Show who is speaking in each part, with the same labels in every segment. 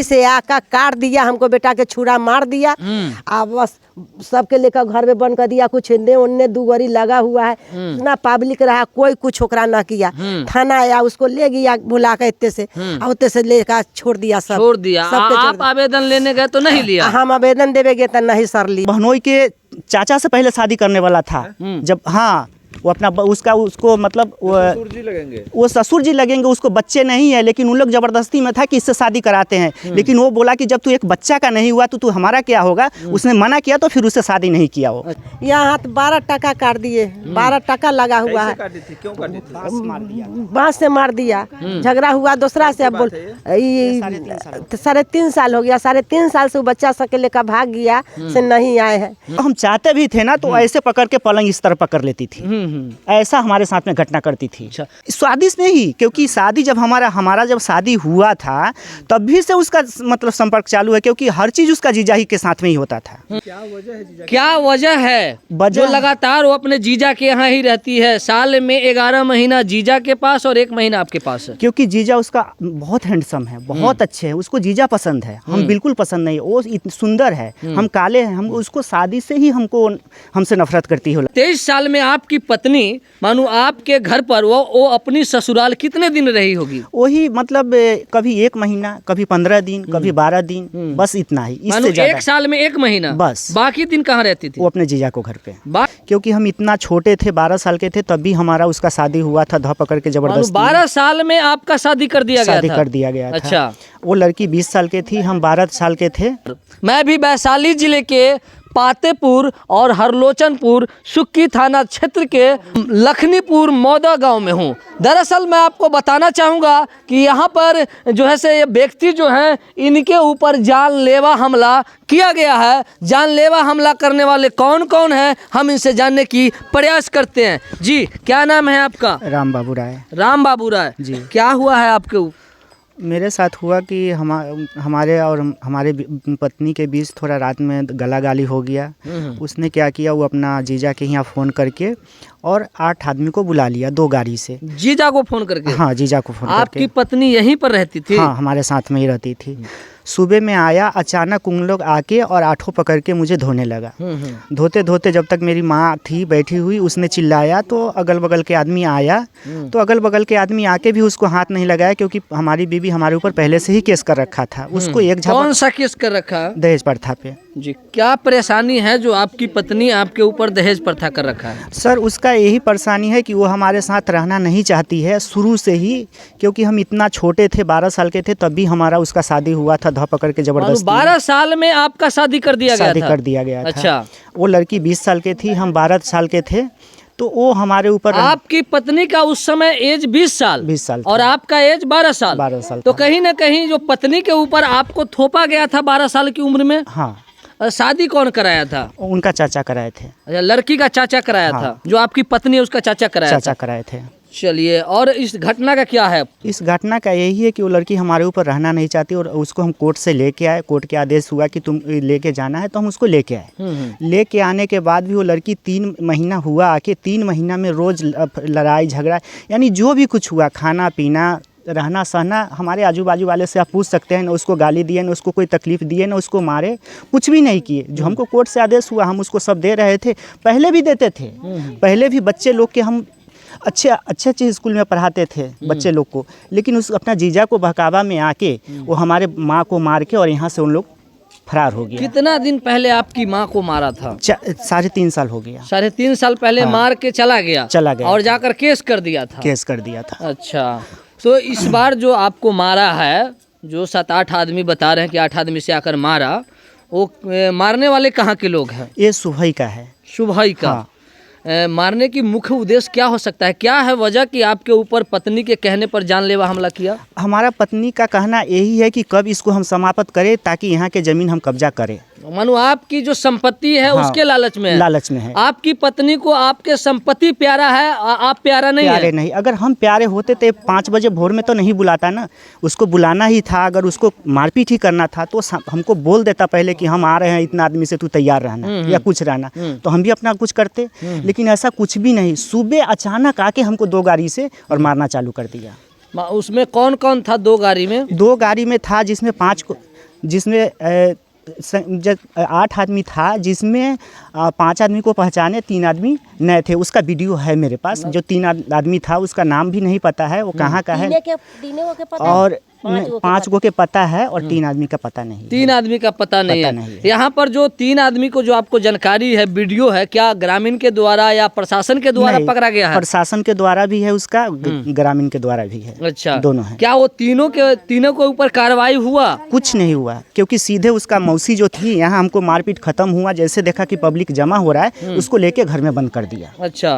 Speaker 1: गाड़ी से आकर काट दिया, हमको बेटा के छुरा मार दिया। अब बस सबके लेकर घर में बंद कर दिया। कुछ इन्ने उन्ने दुगरी लगा हुआ है, इतना पब्लिक रहा, कोई कुछ ओकरा ना किया। थाना आया, उसको ले गया बुला के इतने से, और उतने से लेकर छोड़ दिया। सब
Speaker 2: छोड़ दिया। आप आवेदन लेने गए तो नहीं लिया?
Speaker 1: हम आवेदन देवे गए तो नहीं सर ली।
Speaker 3: बहनोई के चाचा से पहले शादी करने वाला था जब, हाँ वो अपना उसको मतलब वो ससुर जी लगेंगे, उसको बच्चे नहीं है, लेकिन उन लोग जबरदस्ती में था कि इससे शादी कराते हैं। लेकिन वो बोला कि जब तू एक बच्चा का नहीं हुआ तो तू हमारा क्या होगा। उसने मना किया तो फिर उससे शादी नहीं किया। वो
Speaker 1: यहाँ 12 टका काट दिए, 12 टका लगा हुआ है। बांस से मार दिया, झगड़ा हुआ दूसरा से। अब बोल 3.5 साल हो गया, 3.5 साल से वो बच्चा सके लेकर भाग गया, से नहीं आए हैं।
Speaker 3: हम चाहते भी थे ना तो ऐसे पकड़ के पलंग इस तरह पकड़ लेती थी। ऐसा हमारे साथ में घटना करती थी। स्वादिष्ट नहीं, क्योंकि शादी जब हमारा जब शादी हुआ था तभी से उसका मतलब संपर्क चालू है, क्योंकि हर चीज उसका जीजा ही के साथ में ही होता था।
Speaker 2: क्या वजह है जो लगातार वो अपने जीजा के यहाँ ही रहती है? साल में 11 महीना जीजा के पास और 1 महीना आपके पास है।
Speaker 3: क्योंकि जीजा उसका बहुत हैंडसम है, बहुत अच्छे है, उसको जीजा पसंद है। हम बिल्कुल पसंद नहीं, वो सुंदर है, हम काले हैं। हम उसको शादी से ही हमसे नफरत करती है।
Speaker 2: 23 साल में आपकी पत्नी मानो आपके घर पर वो अपनी ससुराल कितने दिन रही होगी?
Speaker 3: वही मतलब कभी 1 महीना, कभी 15 दिन, कभी 12 दिन, बस इतना ही। इससे ज्यादा
Speaker 2: 1 साल में 1 महीना
Speaker 3: बस।
Speaker 2: बाकी दिन कहाँ रहती थी?
Speaker 3: वो अपने जीजा को घर पे। क्योंकि हम इतना छोटे थे, 12 साल के थे, तब भी हमारा उसका शादी हुआ था धा पकड़ के जबरदस्ती।
Speaker 2: 12 साल में आपका शादी कर दिया गया था?
Speaker 3: शादी कर दिया गया था।
Speaker 2: अच्छा।
Speaker 3: वो लड़की 20 साल के थी, हम 12 साल के थे।
Speaker 2: मैं भी वैशाली जिले के पातेपुर और हरलोचनपुर सुक्की थाना क्षेत्र के लखनीपुर मौदा गांव में हूं। दरअसल मैं आपको बताना चाहूँगा कि यहाँ पर जो है से ये व्यक्ति जो हैं, इनके ऊपर जानलेवा हमला किया गया है। जानलेवा हमला करने वाले कौन कौन हैं, हम इनसे जानने की प्रयास करते हैं। जी, क्या नाम है आपका?
Speaker 3: राम बाबू राय।
Speaker 2: राम बाबू राय जी, क्या हुआ है आपके ऊपर?
Speaker 3: मेरे साथ हुआ कि हमारे और हमारे पत्नी के बीच थोड़ा रात में गला गाली हो गया। उसने क्या किया, वो अपना जीजा के यहाँ फ़ोन करके और 8 आदमी को बुला लिया 2 गाड़ी से।
Speaker 2: जीजा को फ़ोन करके?
Speaker 3: हाँ, जीजा को फ़ोन करके।
Speaker 2: आपकी पत्नी यहीं पर रहती थी?
Speaker 3: हाँ, हमारे साथ में ही रहती थी। सुबह में आया, अचानक उन लोग आके और 8 पकड़ के मुझे धोने लगा। धोते धोते जब तक मेरी माँ थी बैठी हुई, उसने चिल्लाया तो अगल बगल के आदमी आया। तो अगल बगल के आदमी आके भी उसको हाथ नहीं लगाया, क्योंकि हमारी बीवी हमारे ऊपर पहले से ही केस कर रखा था। उसको एक झपट।
Speaker 2: कौन सा केस कर रखा?
Speaker 3: दहेज प्रथा पे।
Speaker 2: जी, क्या परेशानी है जो आपकी पत्नी आपके ऊपर दहेज प्रथा कर रखा है?
Speaker 3: सर, उसका यही परेशानी है कि वो हमारे साथ रहना नहीं चाहती है शुरू से ही, क्योंकि हम इतना छोटे थे, 12 साल के थे, तब भी हमारा उसका शादी हुआ था धा पकड़ के जबरदस्ती।
Speaker 2: 12 साल में आपका शादी कर दिया गया था?
Speaker 3: शादी कर दिया गया था।
Speaker 2: अच्छा।
Speaker 3: वो लड़की 20 साल के थी, हम 12 साल के थे, तो वो हमारे ऊपर।
Speaker 2: आपकी पत्नी का उस समय एज 20 साल
Speaker 3: 20 साल
Speaker 2: और आपका एज 12 साल।
Speaker 3: 12 साल।
Speaker 2: तो कहीं ना कहीं जो पत्नी के ऊपर आपको थोपा गया था 12 साल की उम्र में।
Speaker 3: हाँ।
Speaker 2: शादी कौन कराया था?
Speaker 3: उनका चाचा कराए थे।
Speaker 2: अच्छा, लड़की का चाचा कराया था। जो आपकी पत्नी है उसका चाचा
Speaker 3: कराए थे।
Speaker 2: चलिए, और इस घटना का क्या है?
Speaker 3: इस घटना का यही है कि वो लड़की हमारे ऊपर रहना नहीं चाहती और उसको हम कोर्ट से लेके आए। कोर्ट के आदेश हुआ कि तुम लेके जाना है, तो हम उसको लेके आए। लेके आने के बाद भी वो लड़की 3 महीना हुआ आके, 3 महीना में रोज़ लड़ाई झगड़ा, यानी जो भी कुछ हुआ, खाना पीना, रहना सहना, हमारे आजू बाजू वाले से आप पूछ सकते हैं। ना उसको गाली दिए, ना उसको कोई तकलीफ़ दिए, ना उसको मारे, कुछ भी नहीं किए। जो हमको कोर्ट से आदेश हुआ हम उसको सब दे रहे थे, पहले भी देते थे। पहले भी बच्चे लोग के हम अच्छे स्कूल में पढ़ाते थे बच्चे लोग को, लेकिन उस अपना जीजा को बहकावा में आके वो हमारे माँ को मार के और यहाँ से उन लोग फरार हो गया।
Speaker 2: कितना दिन पहले आपकी माँ को मारा था?
Speaker 3: 3.5 साल हो गया।
Speaker 2: 3.5 साल पहले? हाँ। मार के चला गया और जाकर केस कर दिया था। अच्छा, तो इस बार जो आपको मारा है, जो 7-8 आदमी बता रहे हैं कि 8 आदमी से आकर मारा, वो मारने वाले कहाँ के लोग हैं?
Speaker 3: ये सुबह का है।
Speaker 2: सुबह का? हाँ। मारने की मुख्य उद्देश्य क्या हो सकता है? क्या है वजह कि आपके ऊपर पत्नी के कहने पर जानलेवा हमला किया?
Speaker 3: हमारा पत्नी का कहना यही है कि कब इसको हम समाप्त करें ताकि यहाँ के ज़मीन हम कब्जा करें।
Speaker 2: मानो आपकी जो संपत्ति है, हाँ, उसके लालच में है। आपकी पत्नी को आपके संपत्ति प्यारा है, आप प्यारे नहीं।
Speaker 3: अगर हम प्यारे होते तो 5 बजे भोर में तो नहीं बुलाता ना, उसको बुलाना ही था। अगर उसको मारपीट ही करना था तो हमको बोल देता पहले कि हम आ रहे हैं इतना आदमी से, तू तैयार रहना या कुछ रहना, तो हम भी अपना कुछ करते। लेकिन ऐसा कुछ भी नहीं। सुबह अचानक आके हमको 2 गाड़ी से और मारना चालू कर दिया।
Speaker 2: उसमें कौन कौन था? 2 गाड़ी में?
Speaker 3: 2 गाड़ी में था जिसमें जिसमें जब 8 आदमी था, जिसमें 5 आदमी को पहचाने, 3 आदमी नए थे। उसका वीडियो है मेरे पास। जो 3 आदमी था उसका नाम भी नहीं पता है, वो कहाँ का है, और 5 गो के पता है और 3 आदमी का पता नहीं।
Speaker 2: 3 आदमी का पता नहीं है। यहाँ पर जो 3 आदमी को जो आपको जानकारी है, वीडियो है, क्या ग्रामीण के द्वारा या प्रशासन के द्वारा पकड़ा गया है?
Speaker 3: प्रशासन के द्वारा भी है उसका, ग्रामीण के द्वारा भी है।
Speaker 2: अच्छा, दोनों है। क्या वो तीनों के ऊपर कार्रवाई हुआ?
Speaker 3: कुछ नहीं हुआ, क्योंकि सीधे उसका मौसी जो थी, यहाँ हमको मारपीट खत्म हुआ, जैसे देखा कि पब्लिक जमा हो रहा है, उसको लेके घर में बंद कर दिया।
Speaker 2: अच्छा,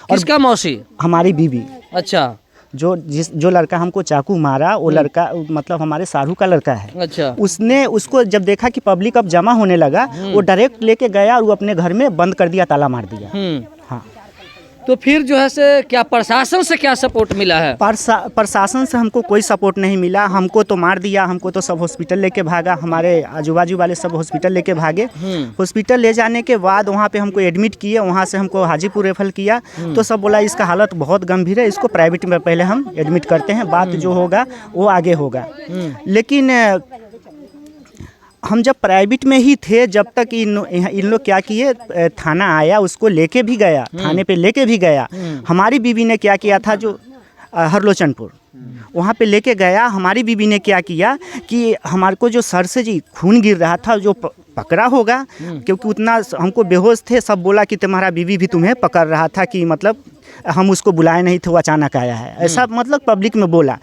Speaker 2: किसका मौसी?
Speaker 3: हमारी बीवी।
Speaker 2: अच्छा,
Speaker 3: जो लड़का हमको चाकू मारा, वो लड़का मतलब हमारे सारू का लड़का है।
Speaker 2: अच्छा,
Speaker 3: उसने उसको जब देखा कि पब्लिक अब जमा होने लगा, वो डायरेक्ट लेके गया और वो अपने घर में बंद कर दिया, ताला मार दिया। हाँ,
Speaker 2: तो फिर जो है से क्या प्रशासन से क्या सपोर्ट मिला है?
Speaker 3: प्रशासन से हमको कोई सपोर्ट नहीं मिला। हमको तो मार दिया, हमको तो सब हॉस्पिटल लेके भागा, हमारे आजू बाजू वाले सब हॉस्पिटल लेके भागे। हॉस्पिटल ले जाने के बाद वहाँ पे हमको एडमिट किए, वहाँ से हमको हाजीपुर रेफर किया। तो सब बोला इसका हालत बहुत गंभीर है, इसको प्राइवेट में पहले हम एडमिट करते हैं, बात जो होगा वो आगे होगा। लेकिन हम जब प्राइवेट में ही थे, जब तक इन लोग क्या किए, थाना आया, उसको लेके भी गया, थाने पे लेके भी गया। हमारी बीवी ने क्या किया था, जो हरलोचनपुर वहाँ पे लेके गया, हमारी बीवी ने क्या किया कि हमारे को जो सर से जी खून गिर रहा था, जो पकड़ा होगा, क्योंकि उतना हमको बेहोश थे, सब बोला कि तुम्हारा बीवी भी तुम्हें पकड़ रहा था, कि मतलब हम उसको बुलाए नहीं थे, वो अचानक आया है, ऐसा मतलब पब्लिक में बोला।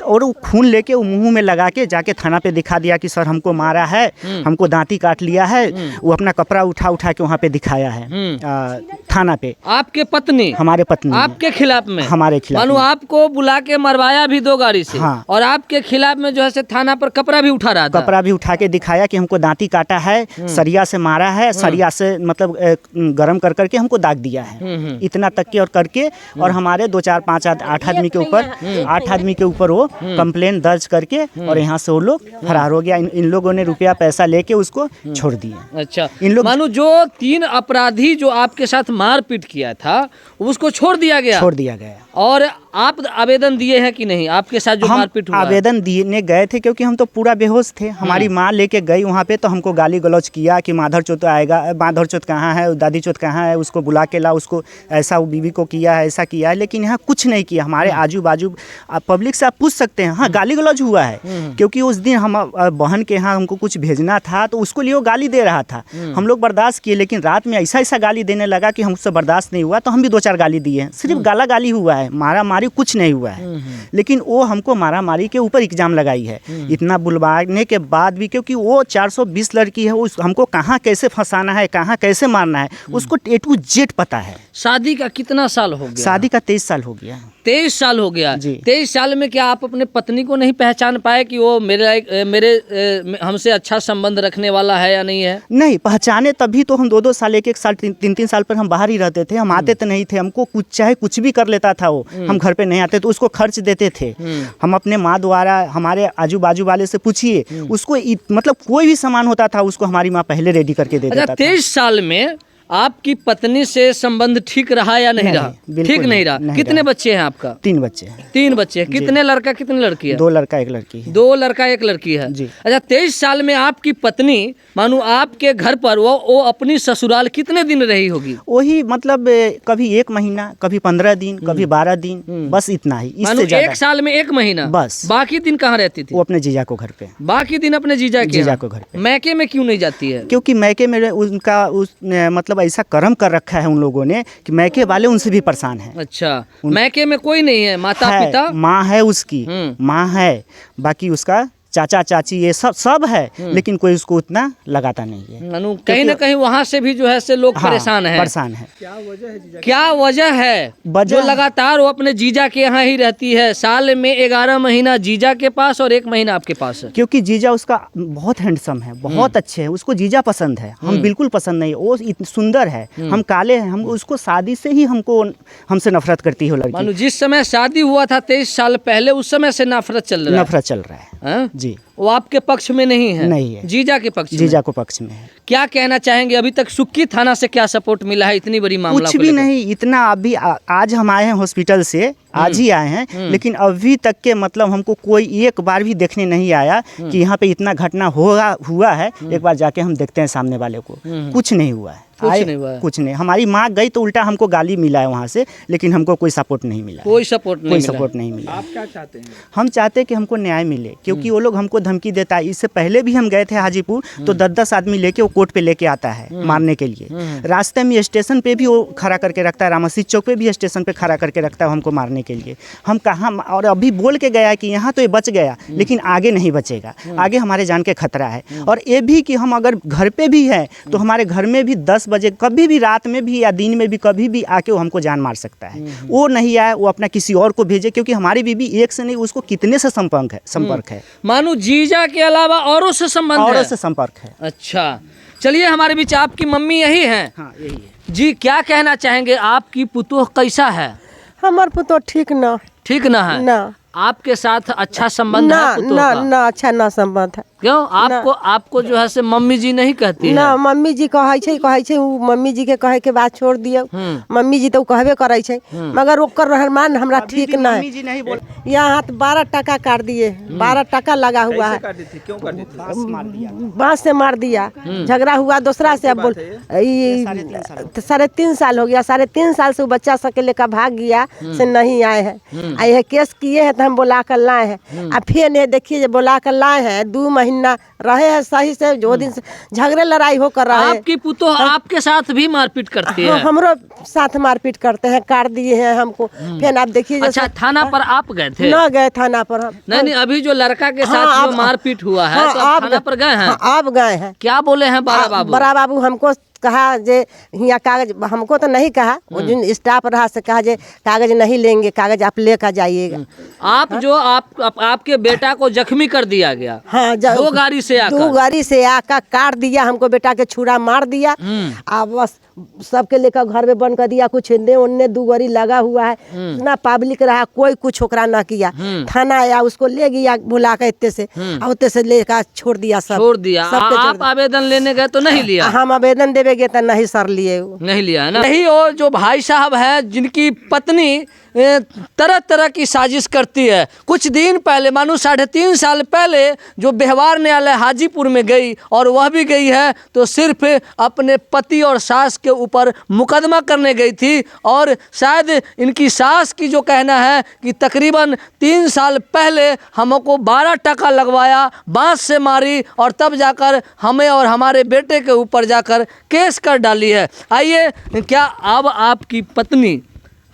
Speaker 3: और वो खून लेके वो मुंह में लगा के जाके थाना पे दिखा दिया कि सर हमको मारा है, हमको दांती काट लिया है। वो अपना कपड़ा उठा के वहाँ पे दिखाया है थाना पे।
Speaker 2: आपके पत्नी? हमारे
Speaker 3: पत्नी
Speaker 2: आपके खिलाफ में?
Speaker 3: हमारे खिलाफ।
Speaker 2: मानो आपको बुला के मरवाया भी 2 गाड़ी से।
Speaker 3: हाँ।
Speaker 2: और आपके खिलाफ में जो है से थाना पर कपड़ा भी उठा रहा था?
Speaker 3: कपड़ा भी उठा के दिखाया कि हमको दांती काटा है, सरिया से मारा है, सरिया से मतलब गरम कर करके हमको दाग दिया है, इतना तक के। और करके और हमारे 2 4 5 8 आदमी के ऊपर 8 आदमी के ऊपर वो कंप्लेन दर्ज करके और यहाँ से वो लोग फरार हो गया। इन लोगों ने रुपया पैसा लेके उसको छोड़ दिया।
Speaker 2: अच्छा, इन लोग मानो जो 3 अपराधी जो आपके साथ मारपीट किया था, उसको छोड़ दिया गया। और आप आवेदन दिए हैं कि नहीं? आपके साथ जो मारपीट हुआ?
Speaker 3: आवेदन देने गए थे, क्योंकि हम तो पूरा बेहोश थे। हमारी माँ लेके गई वहाँ पे, तो हमको गाली गलौज किया कि माधर चौथ आएगा, माधर चौथ कहाँ है, दादी चौथ कहाँ है, उसको बुला के ला, उसको ऐसा वो बीवी को किया है, ऐसा किया है। लेकिन यहाँ कुछ नहीं किया। हमारे आजू बाजू पब्लिक से आप पूछ सकते हैं, हाँ गाली गलौज हुआ है, क्योंकि उस दिन हम बहन के यहाँ हमको कुछ भेजना था, तो उसको लिए वो गाली दे रहा था। हम लोग बर्दाश्त किए, लेकिन रात में ऐसा गाली देने लगा कि हमसे बर्दाश्त नहीं हुआ, तो हम भी 2 4 गाली दिए। सिर्फ गाला गाली हुआ है, मारा मारी कुछ नहीं हुआ है। लेकिन वो हमको मारा मारी के ऊपर इल्जाम लगाई है। इतना बुलवाने के बाद भी, क्योंकि वो 420 लड़की है, उस हमको कहाँ कैसे फंसाना है, कहाँ कैसे मारना है, उसको A to Z पता है।
Speaker 2: शादी का कितना साल हो गया?
Speaker 3: शादी का 23 साल हो गया।
Speaker 2: 23 साल हो गया। 23 साल में क्या आप अपने पत्नी को नहीं पहचान पाए कि वो मेरे हमसे अच्छा संबंध रखने वाला है या नहीं है?
Speaker 3: नहीं पहचाने, तभी तो हम 2 साल 1 साल 3 साल पर हम बाहर ही रहते थे। हम आते तो नहीं थे, हमको कुछ चाहे कुछ भी कर लेता था वो, हम घर पे नहीं आते तो उसको खर्च देते थे। हम अपने माँ द्वारा, हमारे आजू बाजू वाले से पूछिए, उसको मतलब कोई भी सामान होता था उसको हमारी माँ पहले रेडी करके दे देता था।
Speaker 2: 23 साल में आपकी पत्नी से संबंध ठीक रहा या नहीं रहा? ठीक नहीं रहा। कितने बच्चे हैं आपका?
Speaker 3: 3 बच्चे हैं।
Speaker 2: 3 बच्चे। कितने लड़का कितने लड़की है?
Speaker 3: 2 लड़का 1 लड़की है।
Speaker 2: 2 लड़का 1 लड़की है जी। अच्छा, 23 साल में आपकी पत्नी मानो आपके घर पर वो अपनी ससुराल कितने दिन रही होगी?
Speaker 3: वही मतलब कभी 1 महीना, कभी 15 दिन, कभी 12 दिन, बस इतना ही। इससे ज्यादा
Speaker 2: 1 साल में 1 महीना बस। बाकी दिन कहाँ रहती थी?
Speaker 3: वो अपने जीजा को घर पे।
Speaker 2: बाकी दिन अपने जीजा
Speaker 3: को घर पे।
Speaker 2: मैके में क्यों नहीं जाती है?
Speaker 3: क्योंकि मैके में उनका मतलब ऐसा कर्म कर रखा है उन लोगों ने कि मैके वाले उनसे भी परेशान हैं।
Speaker 2: अच्छा, मैके में कोई नहीं है? माता पिता?
Speaker 3: माँ है उसकी, माँ है, बाकी उसका चाचा चाची ये सब है, लेकिन कोई उसको उतना लगाता नहीं है।
Speaker 2: कहीं ना कहीं वहाँ से भी जो है से लोग परेशान है। क्या वजह है जो लगातार वो अपने जीजा के यहाँ ही रहती है? साल में 11 महीना जीजा के पास और 1 महीना आपके पास है।
Speaker 3: क्योंकि जीजा उसका बहुत हैंडसम है, बहुत अच्छे है, उसको जीजा पसंद है, हम बिल्कुल पसंद नहीं। वो सुंदर है, हम काले हैं, हम उसको शादी से ही हमसे नफरत करती है लड़की।
Speaker 2: जिस समय शादी हुआ था 23 साल पहले, उस समय से नफरत चल रहा है। जी,
Speaker 3: वो
Speaker 2: आपके पक्ष में नहीं है?
Speaker 3: नहीं है,
Speaker 2: जीजा के पक्ष
Speaker 3: जीजा को पक्ष में है।
Speaker 2: क्या कहना चाहेंगे? अभी तक सुक्की थाना से क्या सपोर्ट मिला है इतनी बड़ी मामला?
Speaker 3: कुछ भी नहीं, इतना अभी आज हम आए हैं हॉस्पिटल से, आज ही आए हैं, लेकिन अभी तक के मतलब हमको कोई एक बार भी देखने नहीं आया कि यहाँ पे इतना घटना हुआ है। एक बार जाके हम देखते हैं सामने वाले को, कुछ नहीं हुआ है। कुछ नहीं। हमारी माँ गई तो उल्टा हमको गाली मिला है वहाँ से, लेकिन हमको कोई सपोर्ट नहीं मिला।
Speaker 2: कोई सपोर्ट नहीं मिला।
Speaker 3: आप क्या चाहते हैं? हम चाहते हैं कि हमको न्याय मिले, क्योंकि वो लोग हमको धमकी देता है। इससे पहले भी हम गए थे हाजीपुर, तो 10-10 आदमी लेके वो कोर्ट पे लेके आता है मारने के लिए। रास्ते में स्टेशन पे भी वो खड़ा करके रखता है, रामसीत चौक पे भी स्टेशन पे खड़ा करके रखता है हमको मारने के लिए। हम कहाँ, और अभी बोल के गया है कि यहाँ तो ये बच गया, लेकिन आगे नहीं बचेगा, आगे हमारे जान के खतरा है। और ये भी कि हम अगर घर पे भी हैं तो हमारे घर में भी 10 बजे कभी भी, रात में भी या दिन में भी, कभी भी आके वो हमको जान मार सकता है। वो नहीं आए, वो अपना किसी और को भेजे, क्योंकि हमारी बीबी एक से नहीं, उसको कितने से संपर्क है।
Speaker 2: मानो जीजा के अलावा औरों से
Speaker 3: संपर्क है।
Speaker 2: अच्छा, चलिए हमारे बीच आपकी मम्मी यही है।
Speaker 3: हाँ, यही है
Speaker 2: जी। क्या कहना चाहेंगे, आपकी पुतोह कैसा है?
Speaker 1: हमार पुतो ठीक ना
Speaker 2: है
Speaker 1: ना।
Speaker 2: आपके साथ अच्छा संबंध है पुतोह का?
Speaker 1: ना अच्छा ना संबंध है।
Speaker 2: क्यों? आपको जो है से मम्मी जी नहीं कहती है?
Speaker 1: ना, मम्मी जी कहे छे मम्मी जी के कहे के बात छोड़ दियो। मम्मी जी तो कहबे करे छे, मगर ओकर रहमान हमरा ठीक ना है। यहाँ हाथ 12 टका काट दिए, 12 टका लगा हुआ है। बांस से मार दिया। झगड़ा हुआ दूसरा से। अब बोल 3.5 साल हो गया, 3.5 साल से वो बच्चा सबके लेकर भाग गया से नहीं आए हैं। यह केस किए हैं तो हम बुला कर लाए हैं। अब फिर ये देखिए बुला कर लाए हैं, 2 महीना रहे हैं सही से, जो दिन से झगड़े लड़ाई होकर रहे।
Speaker 2: आपकी पुतोह आपके साथ भी मारपीट करती है?
Speaker 1: हमरो साथ मारपीट करते हैं, काट दिए हैं हमको। फिर आप देखिए।
Speaker 2: अच्छा, थाना पर आप गए थे?
Speaker 1: ना गए थाना पर हम।
Speaker 2: नहीं, अभी जो लड़का के साथ जो मारपीट हुआ है, तो आप थाना पर गए हैं?
Speaker 1: आप गए हैं।
Speaker 2: क्या बोले हैं बड़ा बाबू?
Speaker 1: हमको कहा जे यहाँ कागज, हमको तो नहीं कहा, वो जिन स्टाफ रहा से कहा जे कागज नहीं लेंगे, कागज आप लेकर जाइएगा।
Speaker 2: आपके बेटा को जख्मी कर दिया गया? हाँ, 2 गाड़ी से
Speaker 1: आकर काट दिया हमको, बेटा के छुरा मार दिया। अब बस सबके लेकर घर में बंद कर दिया। कुछ हिंदे उन्ने 2 गाड़ी लगा हुआ है। इतना पब्लिक रहा, कोई कुछ ओकरा ना किया। थाना आया, उसको ले गया बुला कर, इतने से लेकर छोड़ दिया।
Speaker 2: आप आवेदन लेने गए तो नहीं लिया?
Speaker 1: हम आवेदन देवे गए तो नहीं सर लिए,
Speaker 2: नहीं लिया ना। नहीं, और जो भाई साहब है जिनकी पत्नी तरह तरह की साजिश करती है। कुछ दिन पहले, मानो 3.5 साल पहले, जो व्यवहार न्यायालय हाजीपुर में गई, और वह भी गई है तो सिर्फ अपने पति और सास के ऊपर मुकदमा करने गई थी। और शायद इनकी सास की जो कहना है कि तकरीबन 3 साल पहले हमको 12 टका लगवाया, बांस से मारी, और तब जाकर हमें और हमारे बेटे के ऊपर जाकर केस कर डाली है। आइए, क्या अब आपकी पत्नी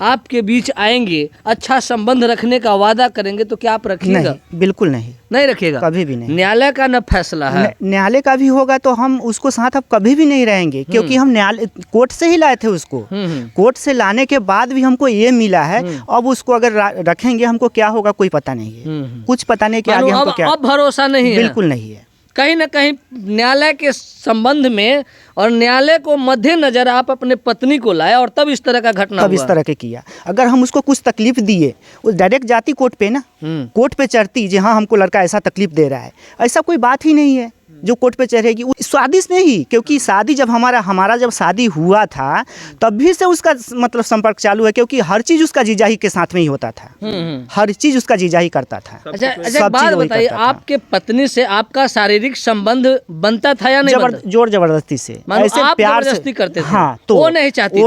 Speaker 2: आपके बीच आएंगे, अच्छा संबंध रखने का वादा करेंगे, तो क्या आप रखिएगा?
Speaker 3: नहीं, बिल्कुल नहीं
Speaker 2: रखेगा,
Speaker 3: कभी भी नहीं।
Speaker 2: न्यायालय का न फैसला है।
Speaker 3: न्यायालय का भी होगा तो हम उसको साथ अब कभी भी नहीं रहेंगे, क्योंकि हम न्यायालय कोर्ट से ही लाए थे उसको। कोर्ट से लाने के बाद भी हमको ये मिला है। अब उसको अगर रखेंगे, हमको क्या होगा कोई पता नहीं है। कुछ पता नहीं कि आगे हमको क्या।
Speaker 2: अब भरोसा नहीं है?
Speaker 3: बिल्कुल नहीं है।
Speaker 2: कहीं ना कहीं न्यायालय के संबंध में और न्यायालय को मद्देनजर आप अपने पत्नी को लाए, और तब इस तरह का घटना
Speaker 3: तब इस तरह के किया। अगर हम उसको कुछ तकलीफ दिए, वो डायरेक्ट जाती कोर्ट पे ना, कोर्ट पे चढ़ती जी हाँ हमको लड़का ऐसा तकलीफ दे रहा है। ऐसा कोई बात ही नहीं है जो कोर्ट पे चढ़ेगी। शादी से नहीं, क्योंकि शादी जब हमारा जब शादी हुआ था तभी से उसका मतलब संपर्क चालू है, क्योंकि हर चीज उसका जीजा ही के साथ में ही होता था। हर चीज उसका जीजा ही करता था।
Speaker 2: अच्छा, बात बताइए, आपके पत्नी से आपका शारीरिक संबंध बनता था या नहीं?
Speaker 3: जोर जबरदस्ती से,
Speaker 2: ऐसे प्यार से करते थे?
Speaker 3: हाँ, तो वो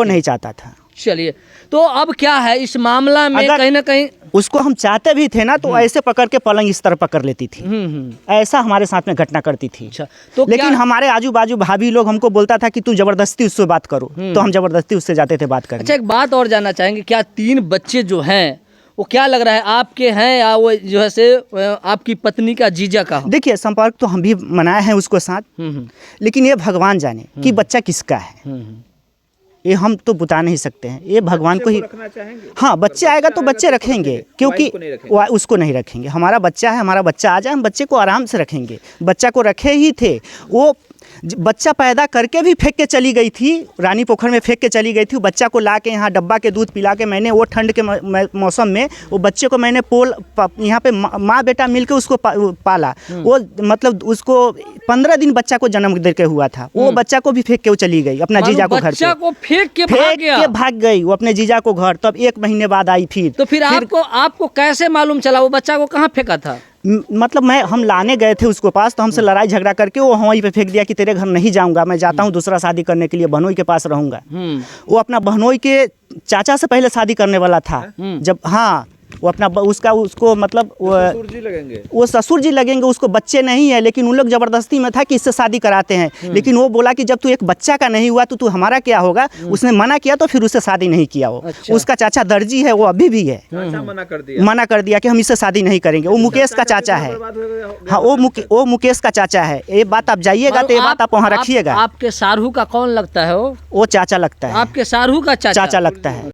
Speaker 3: नहीं चाहता था।
Speaker 2: चलिए, तो अब क्या है इस मामला में? कहीं ना कहीं
Speaker 3: उसको हम चाहते भी थे ना, तो ऐसे पकड़ के पलंग इस तरह पकड़ लेती थी। ऐसा हमारे साथ में घटना करती थी।
Speaker 2: अच्छा, तो
Speaker 3: लेकिन हमारे आजू बाजू भाभी लोग हमको बोलता था कि तू जबरदस्ती उससे बात करो, तो हम जबरदस्ती उससे जाते थे बात करने।
Speaker 2: अच्छा, एक बात और जानना चाहेंगे, क्या 3 बच्चे जो हैं वो क्या लग रहा है आपके हैं, या वो जो है से आपकी पत्नी का जीजा का?
Speaker 3: देखिए, संपर्क तो हम भी मनाए हैं उसको साथ, लेकिन ये भगवान जाने कि बच्चा किसका है। ये हम तो बता नहीं सकते हैं, ये भगवान को ही रखना चाहेंगे। हाँ, बच्चे आएगा तो बच्चे रखेंगे, क्योंकि उसको नहीं रखेंगे। हमारा बच्चा है, हमारा बच्चा आ जाए, हम बच्चे को आराम से रखेंगे। बच्चा को रखे ही थे। वो बच्चा पैदा करके भी फेंक के चली गई थी, रानी पोखर में फेंक के चली गई थी। बच्चा को ला के यहाँ डब्बा के दूध पिला के मैंने, वो ठंड के मौसम में वो बच्चे को मैंने यहाँ पे माँ बेटा मिलके उसको पाला। वो मतलब उसको 15 दिन बच्चा को जन्म दे के हुआ था। वो बच्चा को भी फेंक के वो चली गई अपना जीजा को घर पे।
Speaker 2: फेंक के भाग गया।
Speaker 3: के भाग गई वो अपने जीजा को घर। तब 1 महीने बाद आई फिर।
Speaker 2: तो फिर आपको कैसे मालूम चला वो बच्चा को कहाँ फेंका था?
Speaker 3: मतलब हम लाने गए थे उसको पास, तो हमसे लड़ाई झगड़ा करके वो वहीं पे फेंक दिया कि तेरे घर नहीं जाऊंगा, मैं जाता हूँ दूसरा शादी करने के लिए, बहनोई के पास रहूंगा। वो अपना बहनोई के चाचा से पहले शादी करने वाला था जब, हाँ वो अपना उसको मतलब वो ससुर जी लगेंगे, उसको बच्चे नहीं है, लेकिन उन लोग जबरदस्ती में था कि इससे शादी कराते हैं। लेकिन वो बोला कि जब तू एक बच्चा का नहीं हुआ तो तू हमारा क्या होगा। उसने मना किया तो फिर उससे शादी नहीं किया। वो
Speaker 2: अच्छा।
Speaker 3: उसका चाचा दर्जी है, वो अभी भी है, मना कर दिया कि हम इससे शादी नहीं करेंगे। वो मुकेश का चाचा है, हाँ वो मुकेश का चाचा है। ये बात आप जाइएगा तो ये बात आप वहाँ रखिएगा।
Speaker 2: आपके सारू का कौन लगता है? वो
Speaker 3: चाचा लगता है,
Speaker 2: आपके सारू का चाचा
Speaker 3: लगता है।